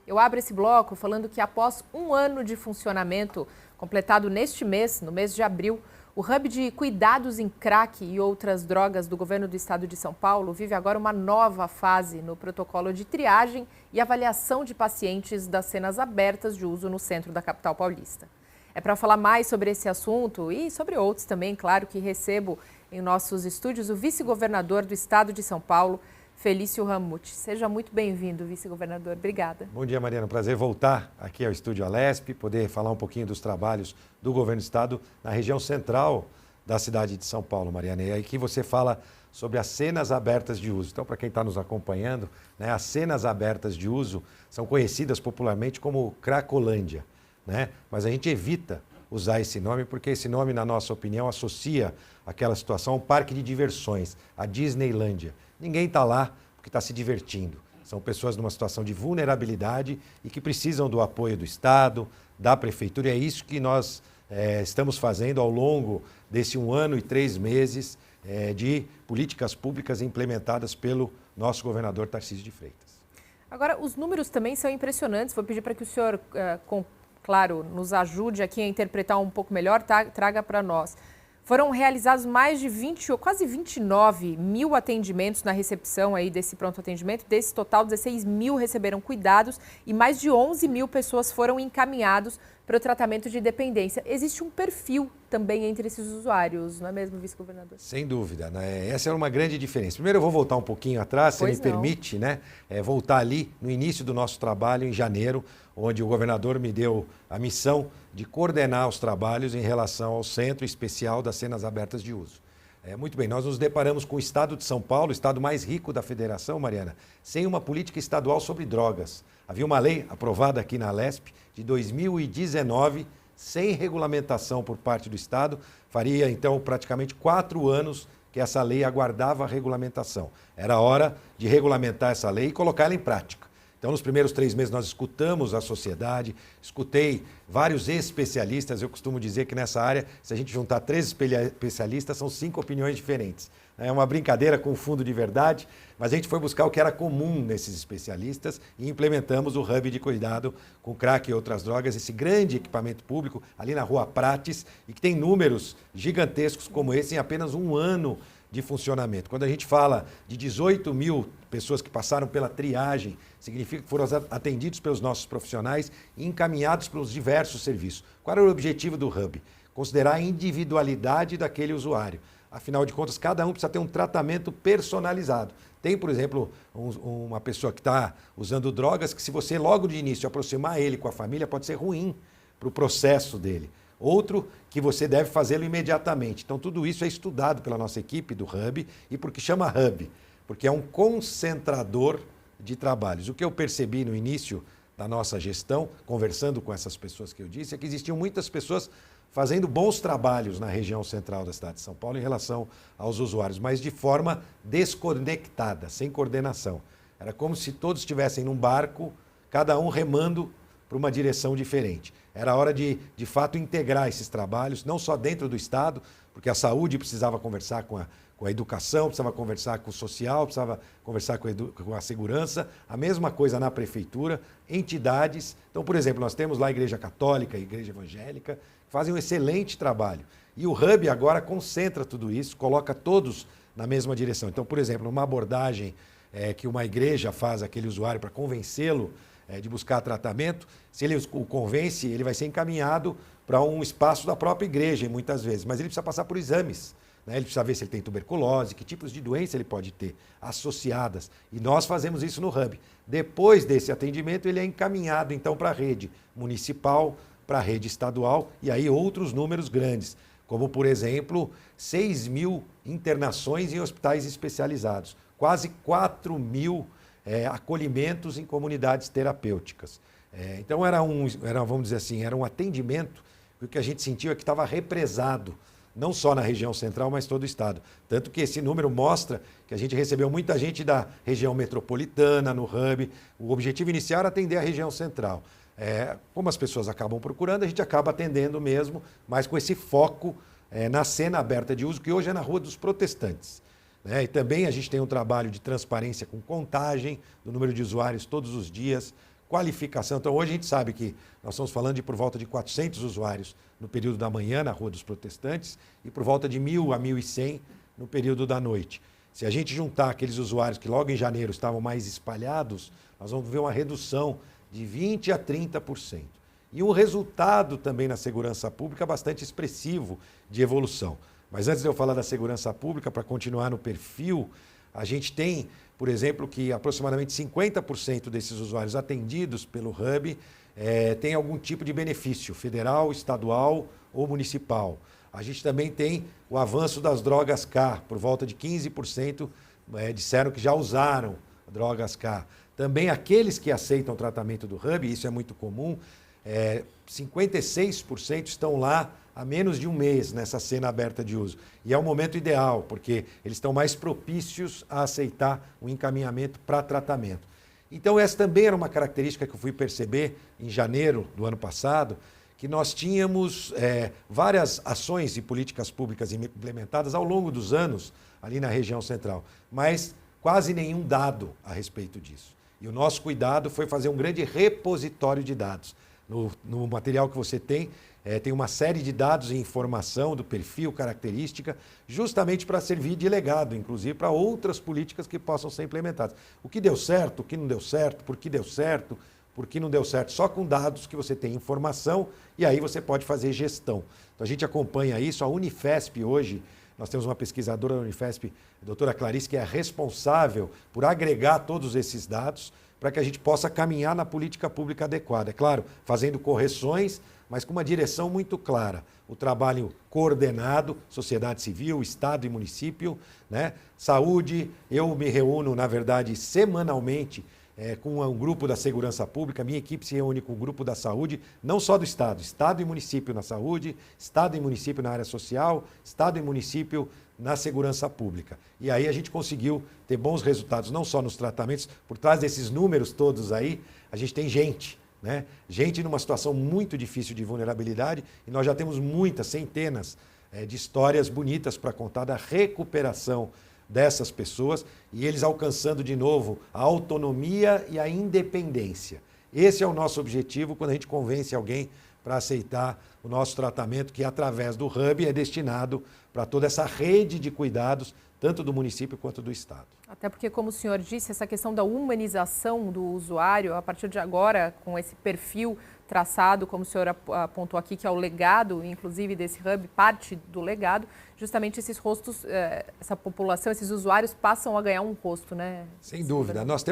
Eu abro esse bloco falando que após um ano de funcionamento, completado neste mês, no mês de abril, o Hub de Cuidados em Crack e outras drogas do governo do estado de São Paulo vive agora uma nova fase no protocolo de triagem e avaliação de pacientes das cenas abertas de uso no centro da capital paulista. É para falar mais sobre esse assunto e sobre outros também, claro, que recebo em nossos estúdios o vice-governador do estado de São Paulo, Felício Ramute. Seja muito bem-vindo, vice-governador. Obrigada. Bom dia, Mariana. Prazer voltar aqui ao Estúdio Alesp, poder falar um pouquinho dos trabalhos do governo do estado na região central da cidade de São Paulo, Mariana. E aqui você fala sobre as cenas abertas de uso. Então, para quem está nos acompanhando, né, as cenas abertas de uso são conhecidas popularmente como Cracolândia, né? Mas a gente evita usar esse nome porque esse nome, na nossa opinião, associa aquela situação a um parque de diversões, a Disneylândia. Ninguém está lá porque está se divertindo. São pessoas numa situação de vulnerabilidade e que precisam do apoio do Estado, da Prefeitura. E é isso que nós estamos fazendo ao longo desse 1 ano e 3 meses de políticas públicas implementadas pelo nosso governador Tarcísio de Freitas. Agora, os números também são impressionantes. Vou pedir para que o senhor, claro, nos ajude aqui a interpretar um pouco melhor, traga para nós. Foram realizados mais de quase 29 mil atendimentos na recepção aí desse pronto atendimento. Desse total, 16 mil receberam cuidados e mais de 11 mil pessoas foram encaminhados para o tratamento de dependência. Existe um perfil também entre esses usuários, não é mesmo, vice-governador? Sem dúvida, né? Essa é uma grande diferença. Primeiro eu vou voltar um pouquinho atrás, se me permite, né? Voltar ali no início do nosso trabalho, em janeiro, onde o governador me deu a missão de coordenar os trabalhos em relação ao Centro Especial das Cenas Abertas de Uso. Muito bem, nós nos deparamos com o estado de São Paulo, o estado mais rico da federação, Mariana, sem uma política estadual sobre drogas. Havia uma lei aprovada aqui na Alesp de 2019, sem regulamentação por parte do Estado. Faria, então, praticamente 4 anos que essa lei aguardava a regulamentação. Era hora de regulamentar essa lei e colocá-la em prática. Então, nos primeiros 3 meses, nós escutamos a sociedade, escutei vários especialistas. Eu costumo dizer que nessa área, se a gente juntar 3 especialistas, são 5 opiniões diferentes. É uma brincadeira com fundo de verdade, mas a gente foi buscar o que era comum nesses especialistas e implementamos o Hub de Cuidado com Crack e outras drogas, esse grande equipamento público ali na Rua Prates e que tem números gigantescos como esse em apenas 1 ano de funcionamento. Quando a gente fala de 18 mil pessoas que passaram pela triagem, significa que foram atendidos pelos nossos profissionais e encaminhados pelos diversos serviços. Qual era o objetivo do Hub? Considerar a individualidade daquele usuário. Afinal de contas, cada um precisa ter um tratamento personalizado. Tem, por exemplo, uma pessoa que está usando drogas que, se você logo de início aproximar ele com a família, pode ser ruim para o processo dele. Outro que você deve fazê-lo imediatamente. Então, tudo isso é estudado pela nossa equipe do Hub. E por que chama Hub? Porque é um concentrador de trabalhos. O que eu percebi no início da nossa gestão, conversando com essas pessoas que eu disse, é que existiam muitas pessoas fazendo bons trabalhos na região central da cidade de São Paulo em relação aos usuários, mas de forma desconectada, sem coordenação. Era como se todos estivessem num barco, cada um remando para uma direção diferente. Era hora de fato, integrar esses trabalhos, não só dentro do Estado, porque a saúde precisava conversar com a educação, precisava conversar com o social, precisava conversar com a segurança, a mesma coisa na prefeitura, entidades. Então, por exemplo, nós temos lá a Igreja Católica, a Igreja Evangélica, que fazem um excelente trabalho. E o Hub agora concentra tudo isso, coloca todos na mesma direção. Então, por exemplo, uma abordagem que uma igreja faz àquele usuário para convencê-lo de buscar tratamento, se ele o convence, ele vai ser encaminhado para um espaço da própria igreja, muitas vezes, mas ele precisa passar por exames. Ele precisa ver se ele tem tuberculose, que tipos de doença ele pode ter associadas. E nós fazemos isso no Hub. Depois desse atendimento, ele é encaminhado, então, para a rede municipal, para a rede estadual, e aí outros números grandes, como, por exemplo, 6 mil internações em hospitais especializados, quase 4 mil acolhimentos em comunidades terapêuticas. Então, vamos dizer assim, era um atendimento que o que a gente sentiu é que estava represado, não só na região central, mas todo o estado. Tanto que esse número mostra que a gente recebeu muita gente da região metropolitana, no Hub. O objetivo inicial era atender a região central. Como as pessoas acabam procurando, a gente acaba atendendo mesmo, mas com esse foco na cena aberta de uso, que hoje é na Rua dos Protestantes. E também a gente tem um trabalho de transparência com contagem do número de usuários todos os dias, qualificação. Então, hoje a gente sabe que nós estamos falando de por volta de 400 usuários no período da manhã, na Rua dos Protestantes, e por volta de 1.000 a 1.100 no período da noite. Se a gente juntar aqueles usuários que logo em janeiro estavam mais espalhados, nós vamos ver uma redução de 20% a 30%. E um resultado também na segurança pública bastante expressivo de evolução. Mas antes de eu falar da segurança pública, para continuar no perfil, a gente tem, por exemplo, que aproximadamente 50% desses usuários atendidos pelo Hub tem algum tipo de benefício federal, estadual ou municipal. A gente também tem o avanço das drogas K, por volta de 15% disseram que já usaram drogas K. Também aqueles que aceitam o tratamento do Hub, isso é muito comum, 56% estão lá há menos de um mês nessa cena aberta de uso. E é o momento ideal, porque eles estão mais propícios a aceitar o encaminhamento para tratamento. Então essa também era uma característica que eu fui perceber em janeiro do ano passado, que nós tínhamos várias ações e políticas públicas implementadas ao longo dos anos ali na região central, mas quase nenhum dado a respeito disso. E o nosso cuidado foi fazer um grande repositório de dados. No material que você tem uma série de dados e informação do perfil, característica, justamente para servir de legado, inclusive para outras políticas que possam ser implementadas. O que deu certo, o que não deu certo, por que deu certo, por que não deu certo, só com dados que você tem informação e aí você pode fazer gestão. Então a gente acompanha isso, a Unifesp hoje, nós temos uma pesquisadora da Unifesp, a doutora Clarice, que é responsável por agregar todos esses dados para que a gente possa caminhar na política pública adequada. É claro, fazendo correções, mas com uma direção muito clara. O trabalho coordenado, sociedade civil, Estado e município, né? Saúde, eu me reúno, na verdade, semanalmente com um grupo da segurança pública, minha equipe se reúne com o grupo da saúde, não só do Estado, Estado e município na saúde, Estado e município na área social, Estado e município na segurança pública. E aí a gente conseguiu ter bons resultados, não só nos tratamentos, por trás desses números todos aí, a gente tem gente, né? Gente numa situação muito difícil de vulnerabilidade, e nós já temos muitas, centenas de histórias bonitas para contar da recuperação dessas pessoas e eles alcançando de novo a autonomia e a independência. Esse é o nosso objetivo quando a gente convence alguém para aceitar o nosso tratamento, que através do Hub é destinado para toda essa rede de cuidados, tanto do município quanto do Estado. Até porque, como o senhor disse, essa questão da humanização do usuário, a partir de agora, com esse perfil traçado, como o senhor apontou aqui, que é o legado, inclusive, desse Hub, parte do legado, justamente esses rostos, essa população, esses usuários passam a ganhar um rosto, né? Sem dúvida. Nós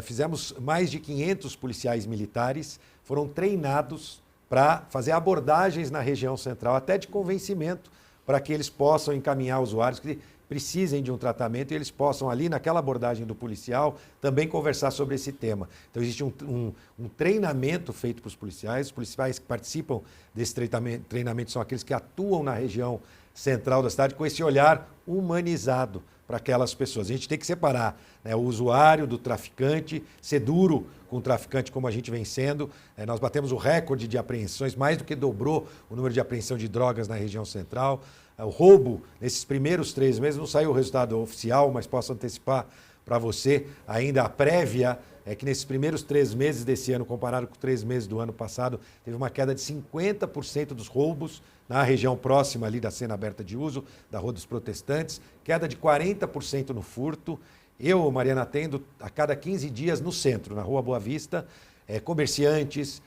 fizemos mais de 500 policiais militares, foram treinados para fazer abordagens na região central, até de convencimento, para que eles possam encaminhar usuários que precisem de um tratamento e eles possam ali naquela abordagem do policial também conversar sobre esse tema. Então existe um treinamento feito para os policiais que participam desse treinamento são aqueles que atuam na região central da cidade com esse olhar humanizado para aquelas pessoas. A gente tem que separar, né, o usuário do traficante, ser duro com o traficante como a gente vem sendo. Nós batemos o recorde de apreensões, mais do que dobrou o número de apreensão de drogas na região central. O roubo, nesses primeiros 3 meses, não saiu o resultado oficial, mas posso antecipar para você ainda a prévia, é que nesses primeiros 3 meses desse ano, comparado com 3 meses do ano passado, teve uma queda de 50% dos roubos na região próxima ali da cena aberta de uso, da Rua dos Protestantes, queda de 40% no furto. Eu, Mariana, atendo a cada 15 dias no centro, na Rua Boa Vista, comerciantes,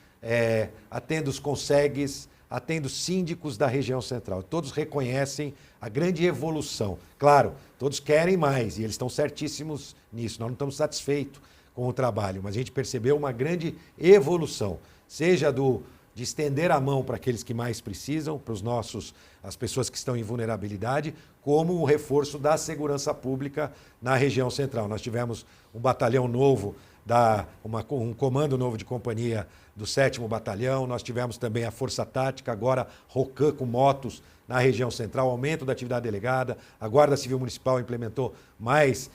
atendo os consegues, atendo síndicos da região central. Todos reconhecem a grande evolução. Claro, todos querem mais e eles estão certíssimos nisso. Nós não estamos satisfeitos com o trabalho, mas a gente percebeu uma grande evolução, seja de estender a mão para aqueles que mais precisam, para as pessoas que estão em vulnerabilidade, como o reforço da segurança pública na região central. Nós tivemos um batalhão novo, um comando novo de companhia do 7º Batalhão, nós tivemos também a Força Tática, agora ROCAM com motos na região central, aumento da atividade delegada, a Guarda Civil Municipal implementou mais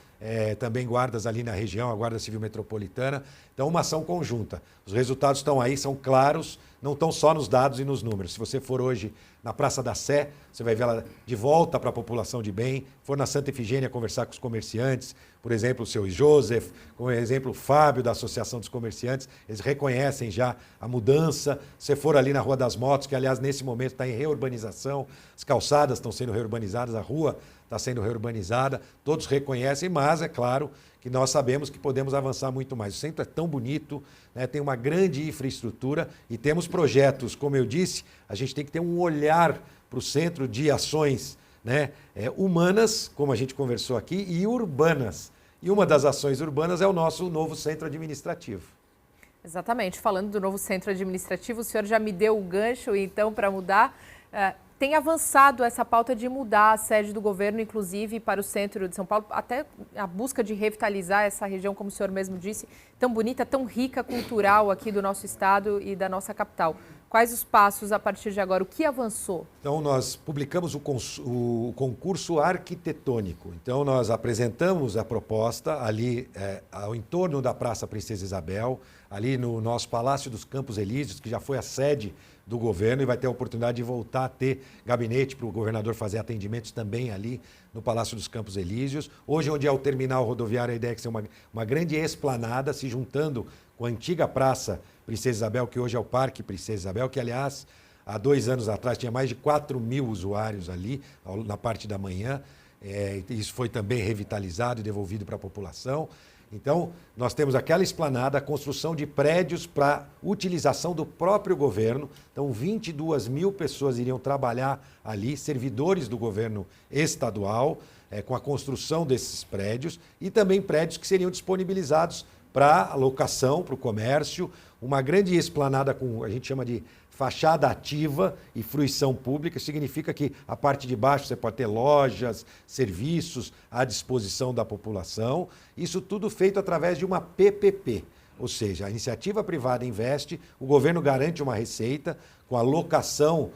também guardas ali na região, a Guarda Civil Metropolitana. Então, Então, uma ação conjunta. Os resultados estão aí, são claros, não estão só nos dados e nos números. Se você for hoje na Praça da Sé, você vai ver ela de volta para a população de bem. For na Santa Efigênia conversar com os comerciantes, por exemplo, o seu Joseph, como exemplo o Fábio da Associação dos Comerciantes, eles reconhecem já a mudança. Se for ali na Rua das Motos, que aliás nesse momento está em reurbanização, as calçadas estão sendo reurbanizadas, a rua está sendo reurbanizada, todos reconhecem, mas é claro que nós sabemos que podemos avançar muito mais. O centro é tão bonito, né, tem uma grande infraestrutura e temos projetos, como eu disse, a gente tem que ter um olhar para o centro de ações, né, humanas, como a gente conversou aqui, e urbanas. E uma das ações urbanas é o nosso novo centro administrativo. Exatamente. Falando do novo centro administrativo, o senhor já me deu o gancho, então, para mudar. Tem avançado essa pauta de mudar a sede do governo, inclusive, para o centro de São Paulo, até a busca de revitalizar essa região, como o senhor mesmo disse, tão bonita, tão rica, cultural aqui do nosso estado e da nossa capital. Quais os passos a partir de agora? O que avançou? Então, nós publicamos o concurso arquitetônico. Então, nós apresentamos a proposta ali ao entorno da Praça Princesa Isabel, ali no nosso Palácio dos Campos Elíseos, que já foi a sede do governo e vai ter a oportunidade de voltar a ter gabinete para o governador fazer atendimentos também ali no Palácio dos Campos Elíseos. Hoje, onde é o terminal rodoviário, a ideia é que seja uma grande esplanada, se juntando com a antiga Praça Princesa Isabel, que hoje é o Parque Princesa Isabel, que, aliás, há 2 anos atrás tinha mais de 4.000 usuários ali, na parte da manhã. Isso foi também revitalizado e devolvido para a população. Então, nós temos aquela esplanada, a construção de prédios para utilização do próprio governo. Então, 22.000 pessoas iriam trabalhar ali, servidores do governo estadual, com a construção desses prédios e também prédios que seriam disponibilizados para locação, para o comércio, uma grande esplanada com, a gente chama de fachada ativa e fruição pública, significa que a parte de baixo você pode ter lojas, serviços à disposição da população, isso tudo feito através de uma PPP, ou seja, a iniciativa privada investe, o governo garante uma receita com a locação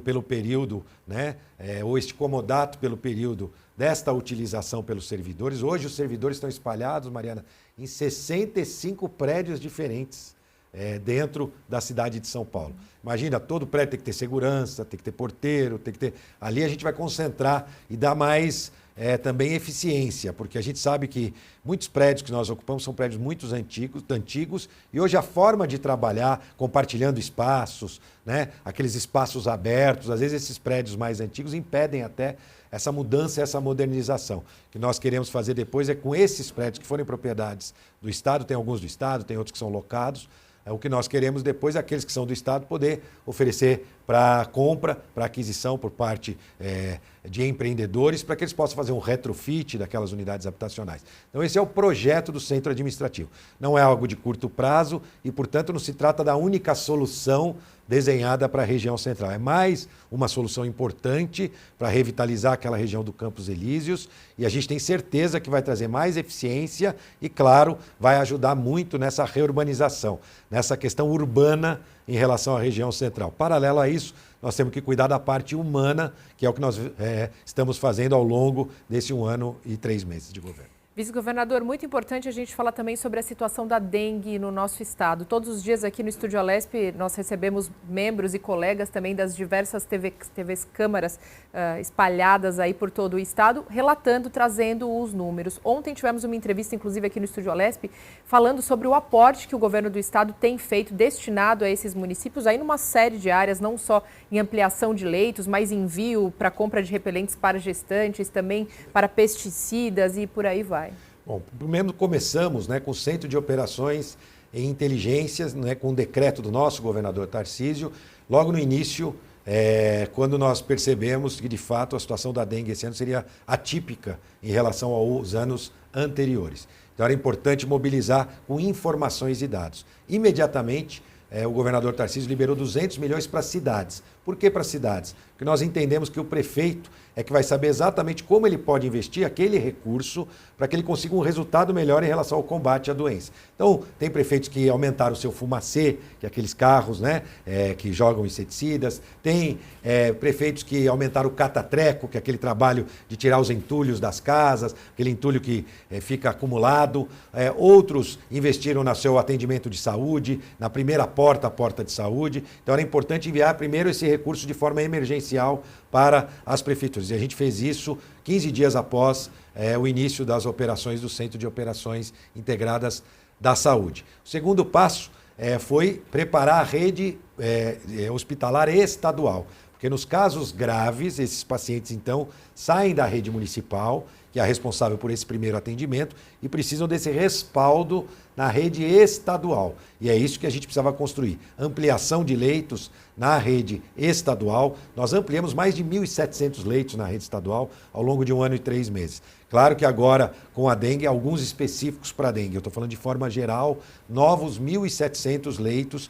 pelo período, né, ou este comodato pelo período desta utilização pelos servidores. Hoje os servidores estão espalhados, Mariana, em 65 prédios diferentes dentro da cidade de São Paulo. Imagina, todo prédio tem que ter segurança, tem que ter porteiro, tem que ter... Ali a gente vai concentrar e dar mais também eficiência, porque a gente sabe que muitos prédios que nós ocupamos são prédios muito antigos e hoje a forma de trabalhar, compartilhando espaços, né, aqueles espaços abertos, às vezes esses prédios mais antigos impedem até essa mudança, essa modernização. O que nós queremos fazer depois é com esses prédios que forem propriedades do Estado, tem alguns do Estado, tem outros que são locados, o que nós queremos depois é aqueles que são do Estado poder oferecer para compra, para aquisição por parte de empreendedores, para que eles possam fazer um retrofit daquelas unidades habitacionais. Então esse é o projeto do centro administrativo. Não é algo de curto prazo e, portanto, não se trata da única solução desenhada para a região central. É mais uma solução importante para revitalizar aquela região do Campos Elíseos e a gente tem certeza que vai trazer mais eficiência e, claro, vai ajudar muito nessa reurbanização, nessa questão urbana em relação à região central. Paralelo a isso, nós temos que cuidar da parte humana, que é o que nós estamos fazendo ao longo desse 1 ano e 3 meses de governo. Vice-governador, muito importante a gente falar também sobre a situação da dengue no nosso estado. Todos os dias aqui no Estúdio Alesp nós recebemos membros e colegas também das diversas TVs câmaras espalhadas aí por todo o estado, relatando, trazendo os números. Ontem tivemos uma entrevista, inclusive aqui no Estúdio Alesp, falando sobre o aporte que o governo do estado tem feito, destinado a esses municípios, aí numa série de áreas, não só em ampliação de leitos, mas envio para compra de repelentes para gestantes, também para pesticidas e por aí vai. Bom, primeiro começamos, né, com o Centro de Operações e Inteligências, né, com o decreto do nosso governador Tarcísio, logo no início, quando nós percebemos que, de fato, a situação da dengue esse ano seria atípica em relação aos anos anteriores. Então, era importante mobilizar com informações e dados. Imediatamente, o governador Tarcísio liberou 200 milhões para cidades, Por que para as cidades? Porque nós entendemos que o prefeito é que vai saber exatamente como ele pode investir aquele recurso para que ele consiga um resultado melhor em relação ao combate à doença. Então, tem prefeitos que aumentaram o seu fumacê, que é aqueles carros, né, que jogam inseticidas. Tem prefeitos que aumentaram o catatreco, que é aquele trabalho de tirar os entulhos das casas, aquele entulho que fica acumulado. Outros investiram no seu atendimento de saúde, na primeira porta, a porta de saúde. Então, era importante enviar primeiro esse recurso de forma emergencial para as prefeituras. E a gente fez isso 15 dias após o início das operações do Centro de Operações Integradas da Saúde. O segundo passo foi preparar a rede hospitalar estadual, porque nos casos graves, esses pacientes, então, saem da rede municipal, que é a responsável por esse primeiro atendimento, e precisam desse respaldo na rede estadual. E é isso que a gente precisava construir. Ampliação de leitos na rede estadual. Nós ampliamos mais de 1.700 leitos na rede estadual ao longo de 1 ano e 3 meses. Claro que agora, com a dengue, alguns específicos para a dengue. Eu estou falando de forma geral, novos 1.700 leitos,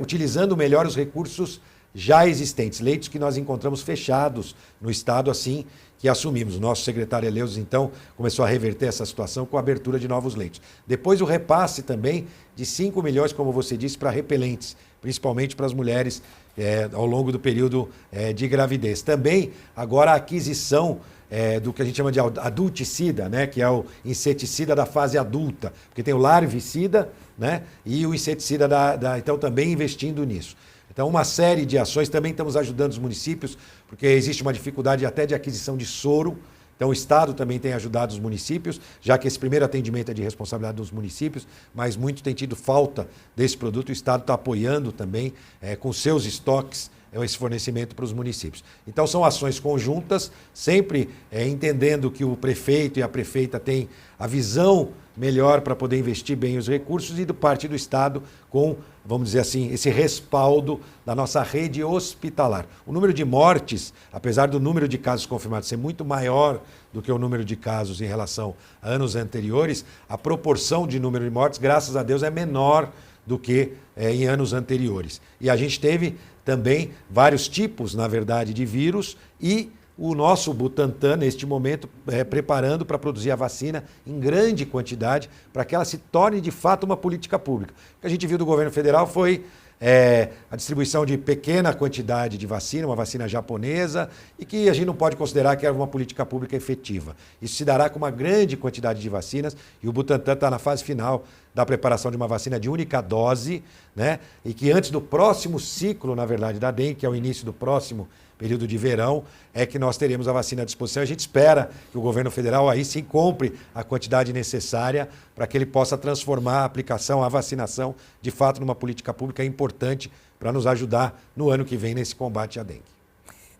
utilizando melhor os recursos já existentes. Leitos que nós encontramos fechados no estado, assim que assumimos. O nosso secretário Eleusis, então, começou a reverter essa situação com a abertura de novos leitos. Depois o repasse também de 5 milhões, como você disse, para repelentes, principalmente para as mulheres ao longo do período de gravidez. Também agora a aquisição do que a gente chama de adulticida, né, que é o inseticida da fase adulta, porque tem o larvicida, né, e o inseticida então também investindo nisso. Então, uma série de ações, também estamos ajudando os municípios, porque existe uma dificuldade até de aquisição de soro. Então, o Estado também tem ajudado os municípios, já que esse primeiro atendimento é de responsabilidade dos municípios, mas muito tem tido falta desse produto. O Estado está apoiando também, com seus estoques, esse fornecimento para os municípios. Então, são ações conjuntas, sempre entendendo que o prefeito e a prefeita têm a visão melhor para poder investir bem os recursos e do parte do Estado com, vamos dizer assim, esse respaldo da nossa rede hospitalar. O número de mortes, apesar do número de casos confirmados ser muito maior do que o número de casos em relação a anos anteriores, a proporção de número de mortes, graças a Deus, é menor do que em anos anteriores. E a gente teve também vários tipos, na verdade, de vírus e o nosso Butantan, neste momento, preparando para produzir a vacina em grande quantidade para que ela se torne, de fato, uma política pública. O que a gente viu do governo federal foi a distribuição de pequena quantidade de vacina, uma vacina japonesa, e que a gente não pode considerar que era uma política pública efetiva. Isso se dará com uma grande quantidade de vacinas, e o Butantan está na fase final da preparação de uma vacina de única dose, né? E que antes do próximo ciclo, na verdade, da dengue, que é o início do próximo período de verão, é que nós teremos a vacina à disposição. A gente espera que o governo federal aí sim compre a quantidade necessária para que ele possa transformar a aplicação, a vacinação, de fato, numa política pública importante para nos ajudar no ano que vem nesse combate à dengue.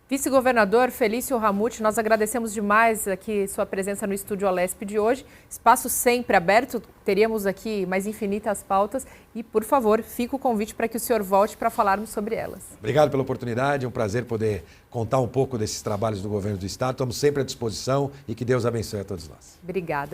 Vice-governador Felício Ramute, nós agradecemos demais aqui sua presença no Estúdio Alesp de hoje. Espaço sempre aberto, teríamos aqui mais infinitas pautas e, por favor, fica o convite para que o senhor volte para falarmos sobre elas. Obrigado pela oportunidade, é um prazer poder contar um pouco desses trabalhos do governo do Estado. Estamos sempre à disposição e que Deus abençoe a todos nós. Obrigada.